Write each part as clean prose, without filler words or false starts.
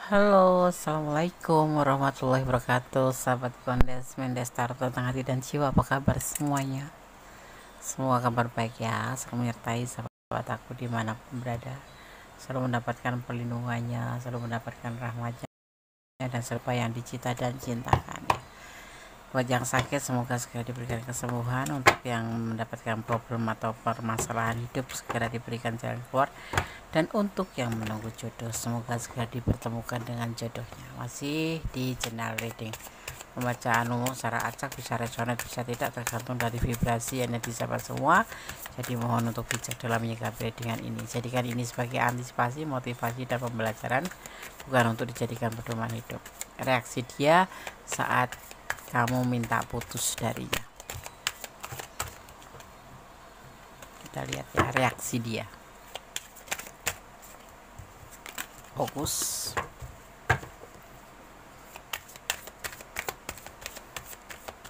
Halo, assalamualaikum warahmatullahi wabarakatuh. Sahabat Kondes Mendes Tarot tentang hati dan jiwa, apa kabar semuanya? Semua kabar baik ya, selalu menyertai sahabat aku dimanapun berada, selalu mendapatkan perlindungannya, selalu mendapatkan rahmatnya, dan serba yang dicita dan cintakan ya. Buat yang sakit semoga segera diberikan kesembuhan, untuk yang mendapatkan problem atau permasalahan hidup segera diberikan jalan keluar, dan untuk yang menunggu jodoh semoga segera dipertemukan dengan jodohnya. Masih di channel reading, pembacaan umum secara acak, bisa resonate bisa tidak, tergantung dari vibrasi energi sahabat semua. Jadi mohon untuk bijak dalam menyikapi readingan ini, jadikan ini sebagai antisipasi, motivasi, dan pembelajaran, bukan untuk dijadikan pedoman hidup. Reaksi dia saat kamu minta putus darinya, kita lihat ya reaksi dia. Fokus.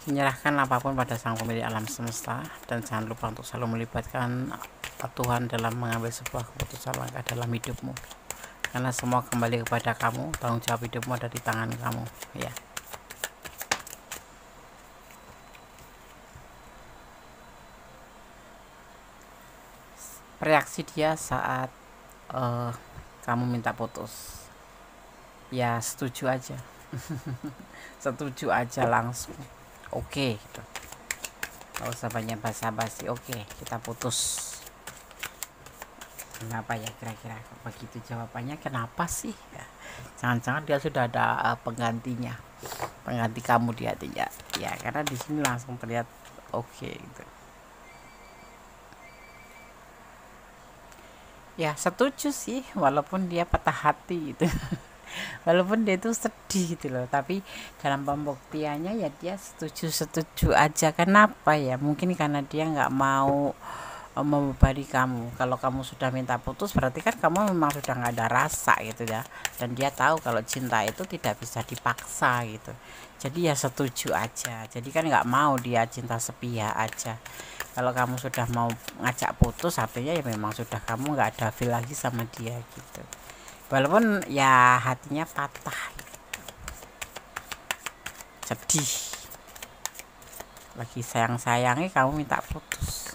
Menyerahkan apapun pada sang pemilik alam semesta, dan jangan lupa untuk selalu melibatkan Tuhan dalam mengambil sebuah keputusan langkah dalam hidupmu, karena semua kembali kepada kamu. Tanggung jawab hidupmu ada di tangan kamu ya. Reaksi dia saat kamu minta putus, ya setuju aja. Setuju aja langsung, oke gitu. Gak usah banyak basa-basi, oke kita putus. Kenapa ya kira-kira begitu jawabannya? Kenapa sih ya? Jangan-jangan dia sudah ada penggantinya, pengganti kamu di hatinya ya, karena di sini langsung terlihat oke gitu ya. Setuju sih, walaupun dia patah hati gitu. Walaupun dia itu sedih gitu loh, tapi dalam pembuktiannya ya dia setuju aja. Kenapa ya? Mungkin karena dia nggak mau membebani kamu. Kalau kamu sudah minta putus, berarti kan kamu memang sudah nggak ada rasa gitu ya, dan dia tahu kalau cinta itu tidak bisa dipaksa gitu. Jadi ya setuju aja. Jadi kan nggak mau dia cinta sepihak aja. Kalau kamu sudah mau ngajak putus, artinya ya memang sudah kamu nggak ada feel lagi sama dia gitu, walaupun ya hatinya patah, sedih, lagi sayang-sayangnya kamu minta putus.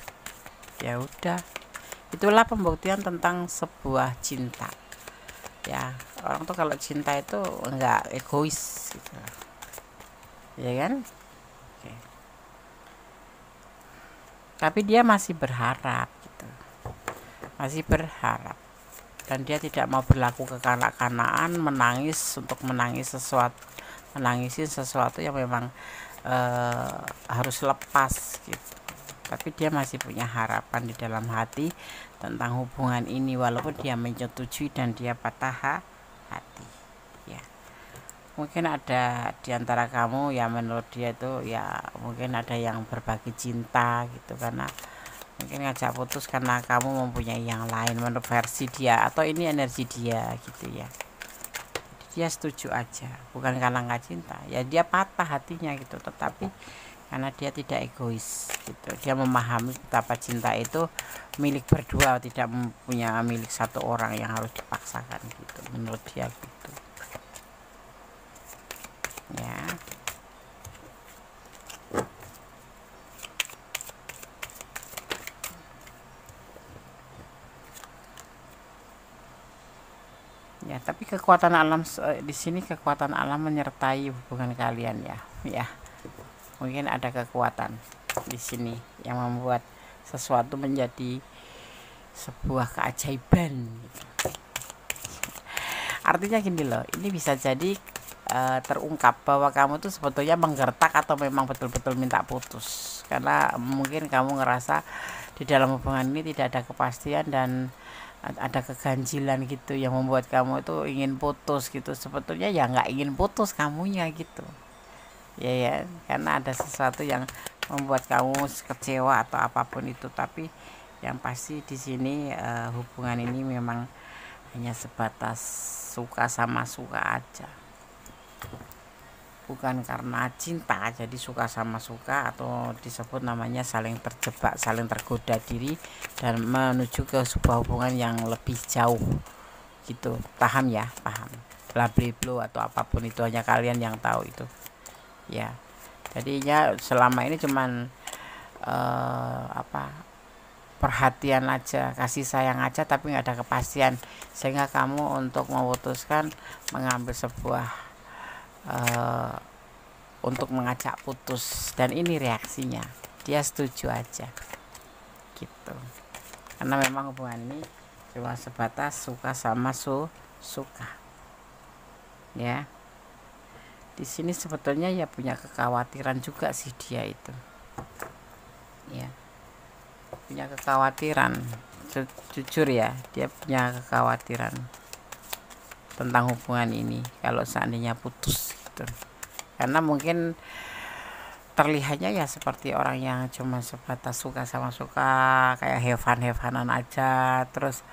Ya udah, itulah pembuktian tentang sebuah cinta ya. Orang tuh kalau cinta itu enggak egois gitu, ya kan. Oke. Tapi dia masih berharap gitu, masih berharap, dan dia tidak mau berlaku kekanak-kanakan, menangisi sesuatu yang memang harus lepas gitu. Tapi dia masih punya harapan di dalam hati tentang hubungan ini, walaupun dia menyetujui dan dia patah hati ya. Mungkin ada di antara kamu ya, menurut dia itu ya mungkin ada yang berbagi cinta gitu, karena mungkin ngajak putus karena kamu mempunyai yang lain menurut versi dia, atau ini energi dia gitu ya. Jadi dia setuju aja, bukan karena nggak cinta ya, dia patah hatinya gitu, tetapi karena dia tidak egois gitu. Dia memahami betapa cinta itu milik berdua, tidak punya milik satu orang yang harus dipaksakan gitu, menurut dia gitu ya. Ya, tapi kekuatan alam di sini, kekuatan alam menyertai hubungan kalian ya. Ya, mungkin ada kekuatan di sini yang membuat sesuatu menjadi sebuah keajaiban gitu. Artinya gini loh, ini bisa jadi terungkap bahwa kamu tuh sebetulnya menggertak atau memang betul-betul minta putus, karena mungkin kamu ngerasa di dalam hubungan ini tidak ada kepastian dan ada keganjilan gitu yang membuat kamu itu ingin putus gitu. Sebetulnya ya nggak ingin putus kamunya gitu ya, karena ada sesuatu yang membuat kamu kecewa atau apapun itu. Tapi yang pasti di sini hubungan ini memang hanya sebatas suka sama suka aja, bukan karena cinta. Jadi suka sama suka, atau disebut namanya saling terjebak, saling tergoda diri dan menuju ke sebuah hubungan yang lebih jauh gitu. Paham ya? Paham. blablabla atau apapun itu, hanya kalian yang tahu itu ya. Jadinya selama ini cuman perhatian aja, kasih sayang aja, tapi nggak ada kepastian, sehingga kamu untuk memutuskan mengambil sebuah untuk mengajak putus. Dan ini reaksinya, dia setuju aja gitu, karena memang hubungan ini cuma sebatas suka sama suka ya. Di sini sebetulnya ya punya kekhawatiran juga sih dia itu ya, punya kekhawatiran, jujur ya, dia punya kekhawatiran tentang hubungan ini kalau seandainya putus gitu. Karena mungkin terlihatnya ya seperti orang yang cuma sebatas suka sama suka, kayak have-fun aja. Terus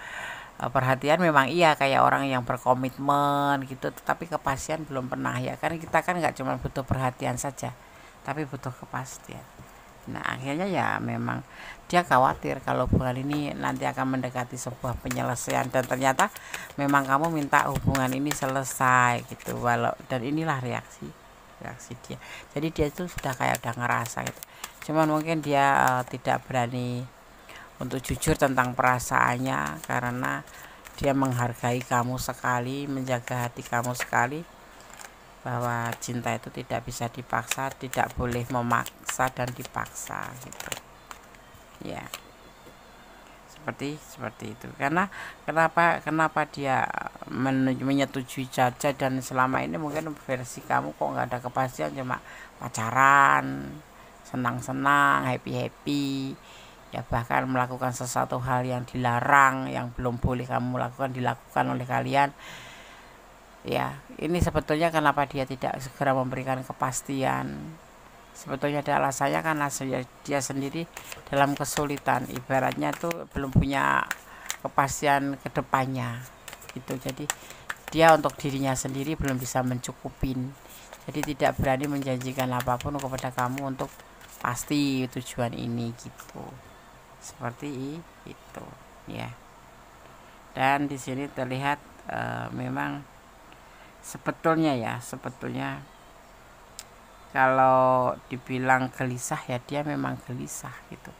perhatian memang iya kayak orang yang berkomitmen gitu, tetapi kepastian belum pernah ya. Kan kita kan nggak cuma butuh perhatian saja, tapi butuh kepastian. Nah akhirnya ya memang dia khawatir kalau hubungan ini nanti akan mendekati sebuah penyelesaian, dan ternyata memang kamu minta hubungan ini selesai gitu. Dan inilah reaksi dia. Jadi dia itu sudah kayak udah ngerasa gitu, cuman mungkin dia tidak berani untuk jujur tentang perasaannya, karena dia menghargai kamu sekali, menjaga hati kamu sekali, bahwa cinta itu tidak bisa dipaksa, tidak boleh memaksa dan dipaksa gitu ya. Seperti itu. Karena kenapa dia menyetujui saja, dan selama ini mungkin versi kamu kok nggak ada kepastian, cuma pacaran, senang-senang, happy ya, bahkan melakukan sesuatu hal yang dilarang, yang belum boleh kamu lakukan, dilakukan oleh kalian ya. Ini sebetulnya kenapa dia tidak segera memberikan kepastian, sebetulnya ada alasannya, karena dia sendiri dalam kesulitan, ibaratnya tuh belum punya kepastian ke depannya gitu. Jadi dia untuk dirinya sendiri belum bisa mencukupin, jadi tidak berani menjanjikan apapun kepada kamu untuk pasti tujuan ini gitu, seperti itu ya. Dan di sini terlihat memang sebetulnya kalau dibilang gelisah ya, dia memang gelisah gitu.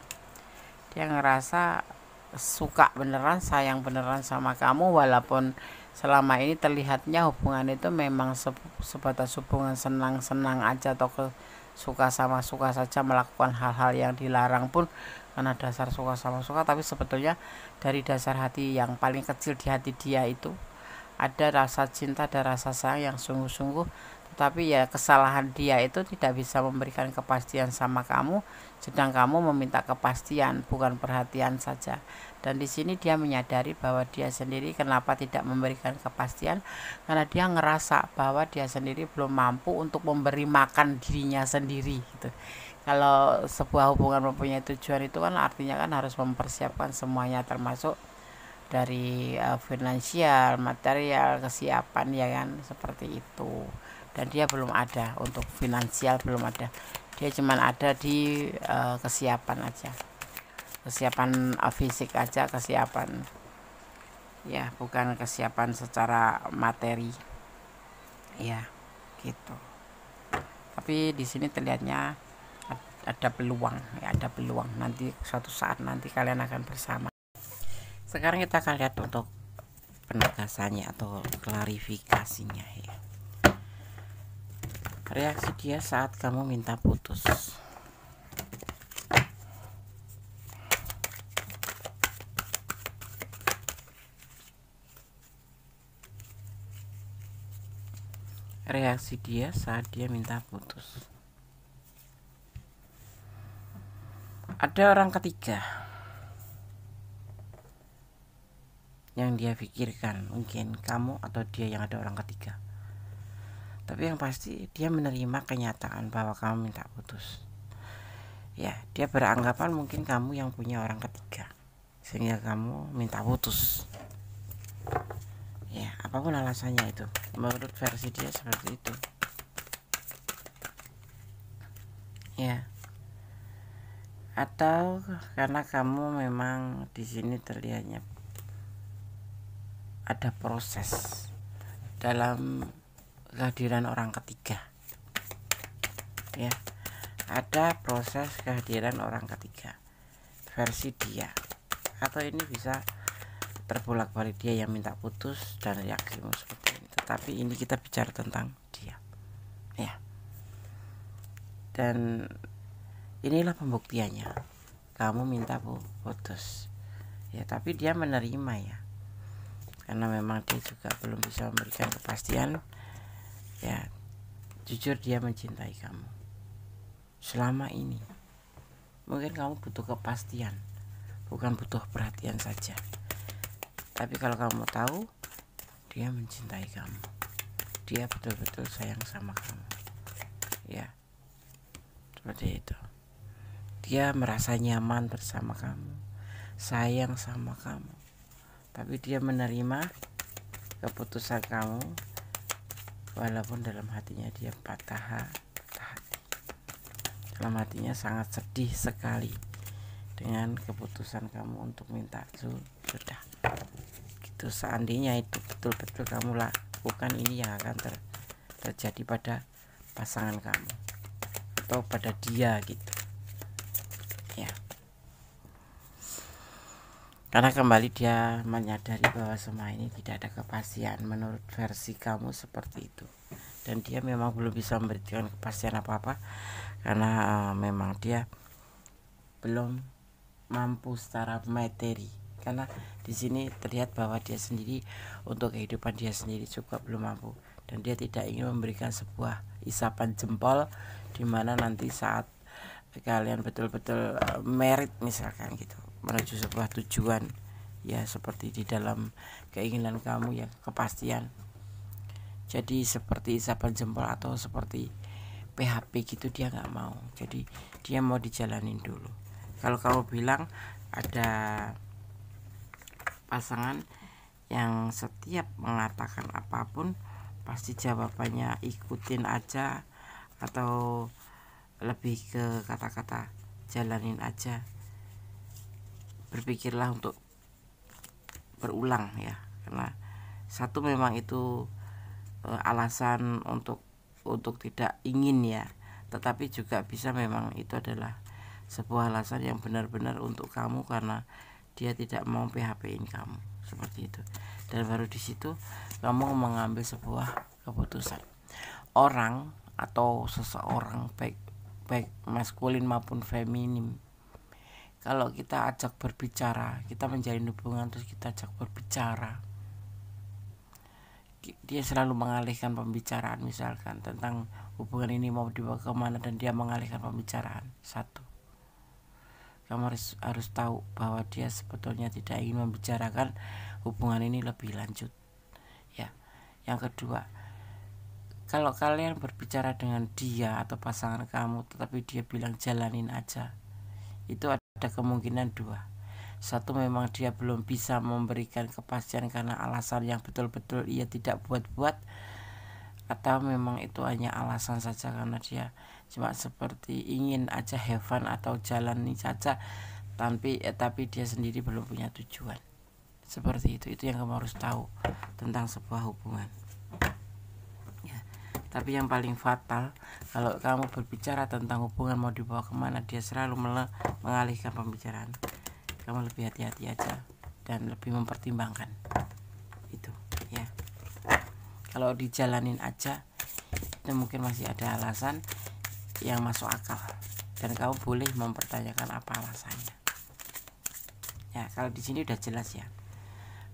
Dia ngerasa suka beneran, sayang beneran sama kamu, walaupun selama ini terlihatnya hubungan itu memang sebatas hubungan senang-senang aja, atau suka sama suka saja, melakukan hal-hal yang dilarang pun karena dasar suka sama suka. Tapi sebetulnya dari dasar hati yang paling kecil di hati dia itu ada rasa cinta, ada rasa sayang yang sungguh-sungguh. Tetapi ya kesalahan dia itu tidak bisa memberikan kepastian sama kamu, sedang kamu meminta kepastian, bukan perhatian saja. Dan di sini dia menyadari bahwa dia sendiri kenapa tidak memberikan kepastian, karena dia ngerasa bahwa dia sendiri belum mampu untuk memberi makan dirinya sendiri gitu. Kalau sebuah hubungan mempunyai tujuan itu kan artinya kan harus mempersiapkan semuanya, termasuk dari finansial, material, kesiapan ya kan, seperti itu. Dan dia belum ada untuk finansial, belum ada, dia cuman ada di kesiapan aja, kesiapan fisik aja, kesiapan ya, bukan kesiapan secara materi ya gitu. Tapi di sini terlihatnya ada peluang ya, ada peluang nanti suatu saat nanti kalian akan bersama. Sekarang kita akan lihat untuk penegasannya atau klarifikasinya ya. Reaksi dia saat kamu minta putus. Reaksi dia saat dia minta putus. Ada orang ketiga yang dia pikirkan, mungkin kamu atau dia yang ada orang ketiga. Tapi yang pasti dia menerima kenyataan bahwa kamu minta putus. Ya, dia beranggapan mungkin kamu yang punya orang ketiga, sehingga kamu minta putus. Ya, apapun alasannya itu, menurut versi dia seperti itu. Ya. Atau karena kamu memang di sini terlihatnya ada proses dalam kehadiran orang ketiga, ya. Ada proses kehadiran orang ketiga versi dia, atau ini bisa terbolak-balik dia yang minta putus dan reaksimu seperti ini. Tetapi ini kita bicara tentang dia, ya. Dan inilah pembuktiannya, kamu minta putus, ya, tapi dia menerima, ya, karena memang dia juga belum bisa memberikan kepastian, ya. Jujur dia mencintai kamu selama ini. Mungkin kamu butuh kepastian, bukan butuh perhatian saja. Tapi kalau kamu tahu dia mencintai kamu, dia betul-betul sayang sama kamu, ya, seperti itu. Dia merasa nyaman bersama kamu, sayang sama kamu, tapi dia menerima keputusan kamu, walaupun dalam hatinya dia patah hati. Dalam hatinya sangat sedih sekali dengan keputusan kamu untuk minta sudah gitu. Seandainya itu betul-betul kamu lakukan, ini yang akan terjadi pada pasangan kamu atau pada dia, gitu, ya. Karena kembali dia menyadari bahwa semua ini tidak ada kepastian menurut versi kamu seperti itu, dan dia memang belum bisa memberikan kepastian apa-apa karena memang dia belum mampu secara materi. Karena di sini terlihat bahwa dia sendiri untuk kehidupan dia sendiri juga belum mampu, dan dia tidak ingin memberikan sebuah isapan jempol di mana nanti saat kalian betul-betul merit misalkan gitu, menuju sebuah tujuan, ya, seperti di dalam keinginan kamu, ya, kepastian. Jadi seperti isapan jempol atau seperti PHP gitu dia nggak mau. Jadi dia mau dijalanin dulu. Kalau kamu bilang ada pasangan yang setiap mengatakan apapun pasti jawabannya ikutin aja, atau lebih ke kata-kata jalanin aja, berpikirlah untuk berulang, ya, karena satu memang itu alasan untuk tidak ingin, ya, tetapi juga bisa memang itu adalah sebuah alasan yang benar-benar untuk kamu karena dia tidak mau PHP-in kamu, seperti itu. Dan baru di situ kamu mengambil sebuah keputusan. Orang atau seseorang, baik maskulin maupun feminim, kalau kita ajak berbicara, kita menjalin hubungan terus kita ajak berbicara, dia selalu mengalihkan pembicaraan, misalkan tentang hubungan ini mau dibawa kemana, dan dia mengalihkan pembicaraan. Satu, kamu harus tahu bahwa dia sebetulnya tidak ingin membicarakan hubungan ini lebih lanjut, ya. Yang kedua, kalau kalian berbicara dengan dia atau pasangan kamu tetapi dia bilang jalanin aja, itu ada kemungkinan dua. Satu, memang dia belum bisa memberikan kepastian karena alasan yang betul-betul ia tidak buat-buat, atau memang itu hanya alasan saja karena dia cuma seperti ingin aja have fun atau jalani saja, tapi dia sendiri belum punya tujuan. Seperti itu yang kamu harus tahu tentang sebuah hubungan, ya. Tapi yang paling fatal, kalau kamu berbicara tentang hubungan mau dibawa kemana, dia selalu mengalihkan pembicaraan. Kamu lebih hati-hati aja dan lebih mempertimbangkan itu, ya. Kalau dijalanin aja itu mungkin masih ada alasan yang masuk akal, dan kamu boleh mempertanyakan apa alasannya, ya. Kalau di sini udah jelas, ya,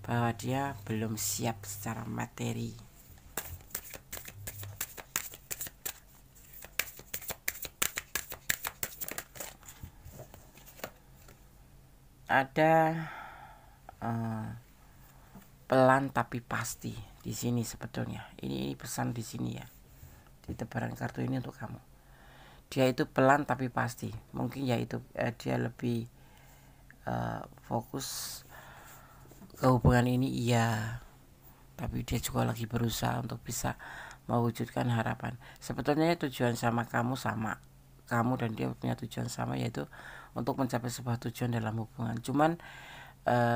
bahwa dia belum siap secara materi. Ada pelan tapi pasti di sini sebetulnya. Ini pesan di sini, ya, di tebaran kartu ini untuk kamu. Dia itu pelan tapi pasti. Mungkin yaitu dia lebih fokus ke hubungan ini, iya, tapi dia juga lagi berusaha untuk bisa mewujudkan harapan. Sebetulnya tujuan sama kamu dan dia punya tujuan sama, yaitu untuk mencapai sebuah tujuan dalam hubungan. Cuman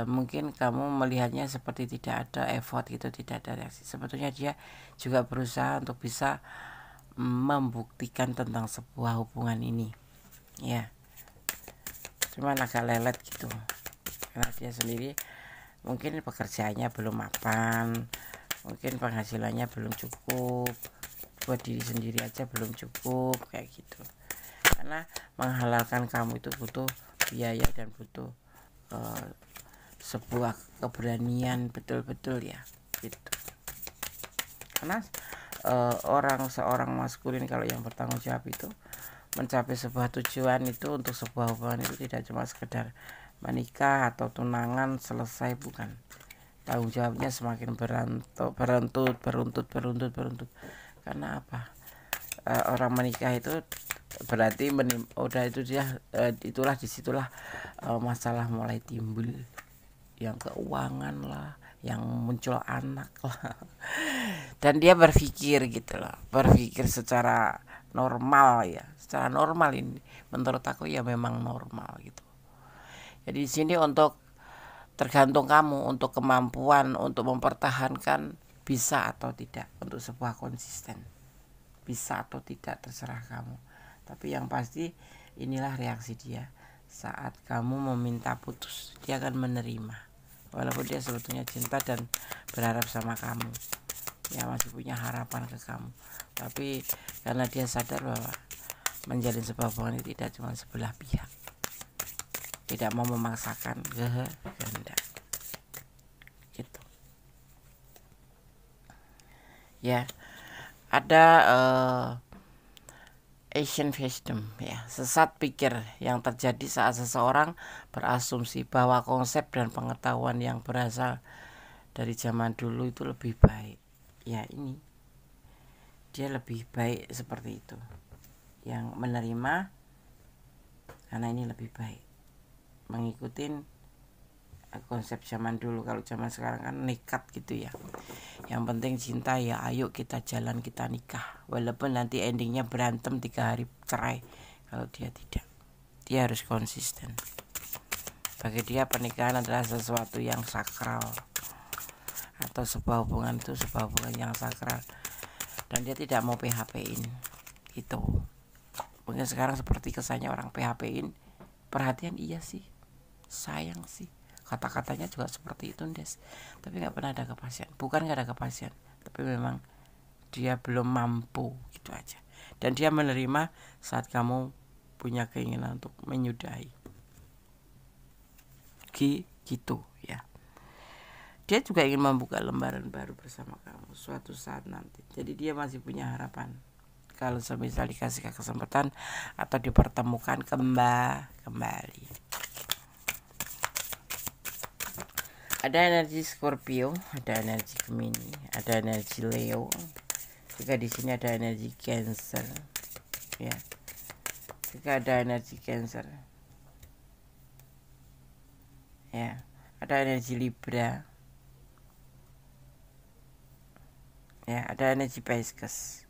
mungkin kamu melihatnya seperti tidak ada effort gitu, tidak ada reaksi. Sebetulnya dia juga berusaha untuk bisa membuktikan tentang sebuah hubungan ini, ya. Cuman agak lelet gitu, karena dia sendiri mungkin pekerjaannya belum mapan, mungkin penghasilannya belum cukup, buat diri sendiri aja belum cukup kayak gitu. Karena menghalalkan kamu itu butuh biaya dan butuh sebuah keberanian betul-betul ya gitu. Karena seorang maskulin kalau yang bertanggung jawab itu mencapai sebuah tujuan itu untuk sebuah hubungan itu tidak cuma sekedar menikah atau tunangan selesai, bukan. Tanggung jawabnya semakin beruntut. Karena apa? Orang menikah itu berarti udah itu dia disitulah masalah mulai timbul, yang keuangan lah, yang muncul anak lah. Dan dia berpikir gitu loh, berpikir secara normal ya, secara normal ini menurut aku ya memang normal gitu. Jadi di sini untuk tergantung kamu, untuk kemampuan untuk mempertahankan bisa atau tidak, untuk sebuah konsisten bisa atau tidak terserah kamu. Tapi yang pasti inilah reaksi dia saat kamu meminta putus. Dia akan menerima walaupun dia sebetulnya cinta dan berharap sama kamu, ya masih punya harapan ke kamu. Tapi karena dia sadar bahwa menjalin sebuah hubungan itu tidak cuma sebelah pihak, tidak mau memaksakan kehendak gitu ya. Ada Asian wisdom ya, sesat pikir yang terjadi saat seseorang berasumsi bahwa konsep dan pengetahuan yang berasal dari zaman dulu itu lebih baik. Ya ini dia lebih baik seperti itu, yang menerima karena ini lebih baik, mengikutin konsep zaman dulu. Kalau zaman sekarang kan nekat gitu ya, yang penting cinta ya ayo kita jalan, kita nikah, walaupun nanti endingnya berantem 3 hari cerai. Kalau dia tidak, dia harus konsisten. Bagi dia pernikahan adalah sesuatu yang sakral, atau sebuah hubungan itu sebuah hubungan yang sakral, dan dia tidak mau PHP-in gitu. Mungkin sekarang seperti kesannya orang PHP-in, perhatian iya sih, sayang sih, kata-katanya juga seperti itu Des, tapi nggak pernah ada kepastian. Bukan nggak ada kepastian, tapi memang dia belum mampu gitu aja. Dan dia menerima saat kamu punya keinginan untuk menyudahi gitu ya. Dia juga ingin membuka lembaran baru bersama kamu suatu saat nanti. Jadi dia masih punya harapan kalau semisal dikasih kesempatan atau dipertemukan kembali. Ada energi Scorpio, ada energi Gemini, ada energi Leo. Juga di sini ada energi Cancer. Ya. Juga ada energi Cancer. Ya, ada energi Libra. Ya, ada energi Pisces.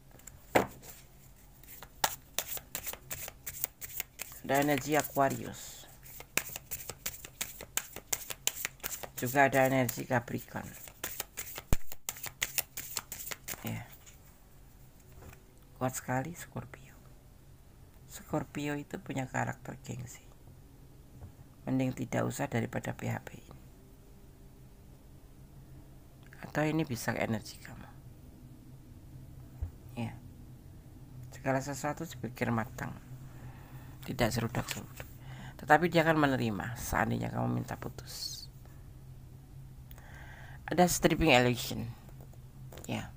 Ada energi Aquarius. Juga ada energi Capricorn. Ya. Kuat sekali Scorpio. Scorpio itu punya karakter gengsi. Mending tidak usah daripada PHP ini. Atau ini bisa energi kamu. Ya. Segala sesuatu dipikir matang, tidak serudak-seruduk. Tetapi dia akan menerima seandainya kamu minta putus. Ada stripping illusion. Ya.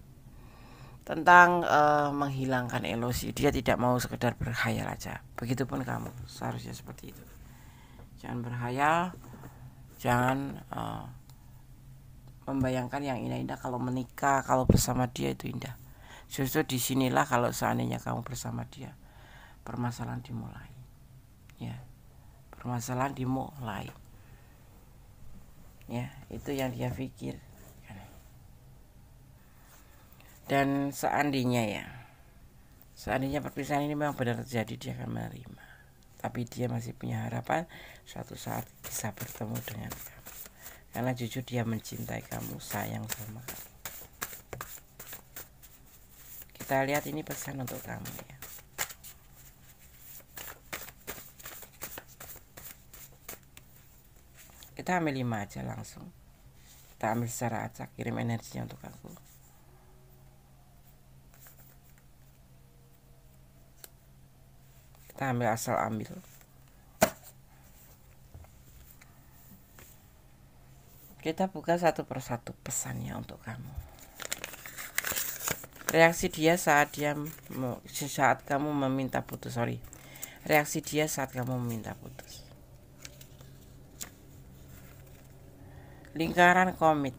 Tentang menghilangkan ilusi. Dia tidak mau sekedar berkhayal aja. Begitupun kamu seharusnya seperti itu. Jangan berkhayal, jangan membayangkan yang indah-indah kalau menikah, kalau bersama dia itu indah. Justru disinilah kalau seandainya kamu bersama dia, permasalahan dimulai. Ya, permasalahan dimulai. Ya, itu yang dia pikir. Dan seandainya perpisahan ini memang benar terjadi, dia akan menerima. Tapi dia masih punya harapan suatu saat bisa bertemu dengan kamu. karena jujur dia mencintai kamu, sayang sama kamu. Kita lihat ini pesan untuk kamu ya. Kita ambil 5 aja langsung. Kita ambil secara acak, kirim energinya untuk aku. Kita ambil asal ambil. Kita buka satu persatu pesannya untuk kamu. Reaksi dia saat kamu meminta putus. Reaksi dia saat kamu meminta putus. Lingkaran komit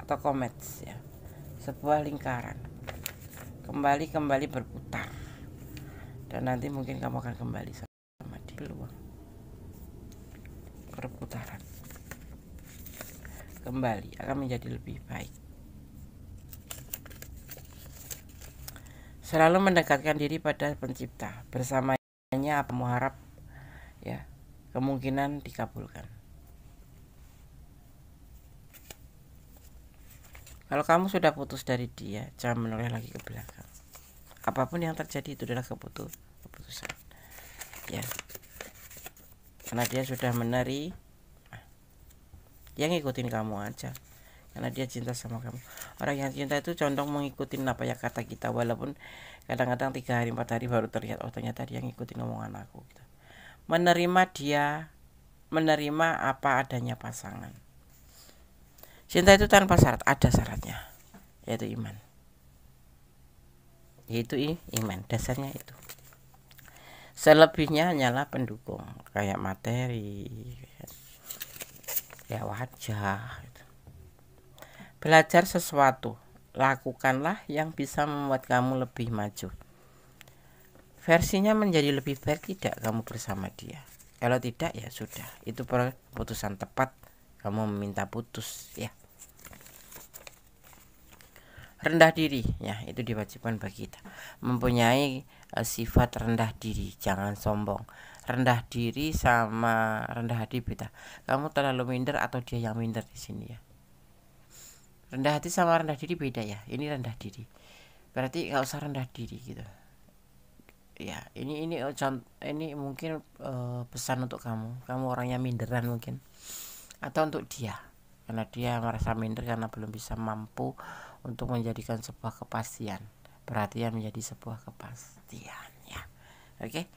atau komets ya. Sebuah lingkaran. Kembali berputar. Dan nanti mungkin kamu akan kembali sama dia. Peluang. Perputaran. Kembali akan menjadi lebih baik. Selalu mendekatkan diri pada pencipta. Bersamanya apa kamu harap ya, kemungkinan dikabulkan. Kalau kamu sudah putus dari dia, jangan menoleh lagi ke belakang. Apapun yang terjadi itu adalah keputusan ya, karena dia sudah meneri. Dia ngikutin kamu aja karena dia cinta sama kamu. Orang yang cinta itu condong mengikuti apa yang kata kita, walaupun kadang-kadang 3 hari 4 hari baru terlihat, oh ternyata dia ngikutin omongan aku gitu. Menerima apa adanya pasangan. Cinta itu tanpa syarat, ada syaratnya, yaitu iman. Iman, dasarnya itu. Selebihnya hanyalah pendukung, kayak materi, ya wajah gitu. Belajar sesuatu, lakukanlah yang bisa membuat kamu lebih maju. Versinya menjadi lebih baik tidak kamu bersama dia. Kalau tidak ya sudah, itu keputusan tepat kamu meminta putus ya. Rendah diri ya, itu diwajibkan bagi kita. Mempunyai sifat rendah diri, jangan sombong. Rendah diri sama rendah hati beda. Kamu terlalu minder atau dia yang minder di sini ya. Rendah hati sama rendah diri beda ya. Ini rendah diri. Berarti nggak usah rendah diri gitu. Ya, ini mungkin pesan untuk kamu. Kamu orangnya minderan mungkin. Atau untuk dia. Karena dia merasa minder karena belum bisa mampu untuk menjadikan sebuah kepastian. Perhatian menjadi sebuah kepastian ya. Oke.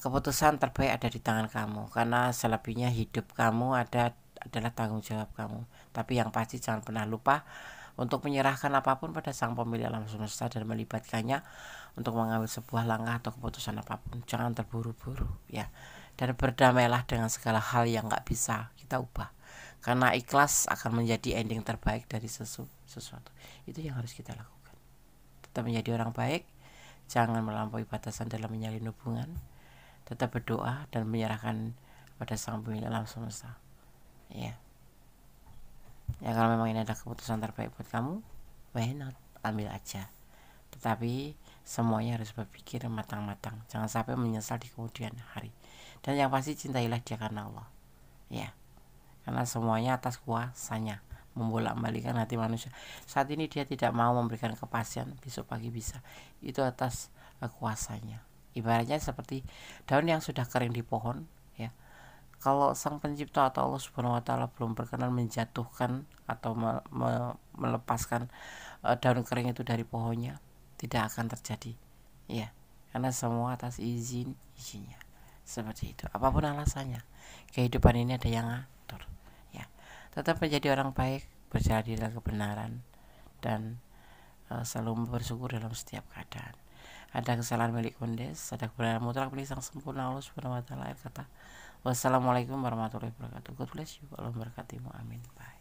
Keputusan terbaik ada di tangan kamu, karena selebihnya hidup kamu adalah tanggung jawab kamu. Tapi yang pasti jangan pernah lupa untuk menyerahkan apapun pada Sang Pemilik alam semesta dan melibatkannya untuk mengambil sebuah langkah atau keputusan apapun. Jangan terburu-buru ya. Dan berdamailah dengan segala hal yang gak bisa kita ubah, karena ikhlas akan menjadi ending terbaik dari sesuatu. Itu yang harus kita lakukan. Tetap menjadi orang baik, jangan melampaui batasan dalam menjalin hubungan. Tetap berdoa dan menyerahkan pada Sang Pemilik alam semesta ya. Ya kalau memang ini adalah keputusan terbaik buat kamu, why not, ambil aja. Tetapi semuanya harus berpikir matang-matang, jangan sampai menyesal di kemudian hari. Dan yang pasti cintailah dia karena Allah ya, karena semuanya atas kuasanya membolak-balikan hati manusia. Saat ini dia tidak mau memberikan kepastian, besok pagi bisa. Itu atas kuasanya. Ibaratnya seperti daun yang sudah kering di pohon ya. Kalau Sang Pencipta atau Allah Subhanahu wa taala belum berkenan menjatuhkan atau melepaskan daun kering itu dari pohonnya, tidak akan terjadi ya, karena semua atas izinnya. Seperti itu. Apapun alasannya, kehidupan ini ada yang ngatur ya. Tetap menjadi orang baik, berjalan di dalam kebenaran, dan selalu bersyukur dalam setiap keadaan. Ada kesalahan milik Kondes, ada kebenaran mutlak milik Sang Sempurna Allah Subhanahu wa taala. Kata wassalamualaikum warahmatullahi wabarakatuh. God bless you. Allah memberkatimu. Amin. Bye.